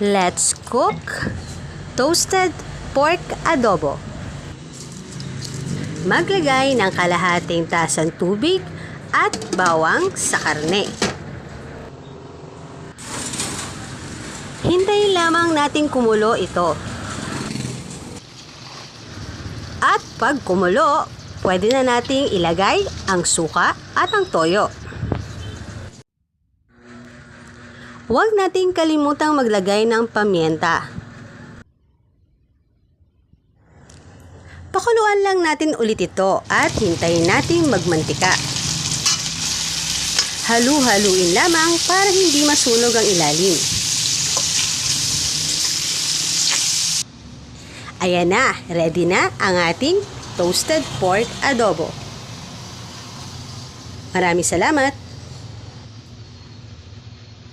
Let's cook toasted pork adobo. Maglagay ng kalahating tasang tubig at bawang sa karne. Hintayin lamang nating kumulo ito. At pag kumulo, pwede na nating ilagay ang suka at ang toyo. Huwag nating kalimutang maglagay ng paminta. Pakuluan lang natin ulit ito at hintayin nating magmantika. Halu-haluin lamang para hindi masunog ang ilalim. Ayan na, ready na ang ating toasted pork adobo. Maraming salamat!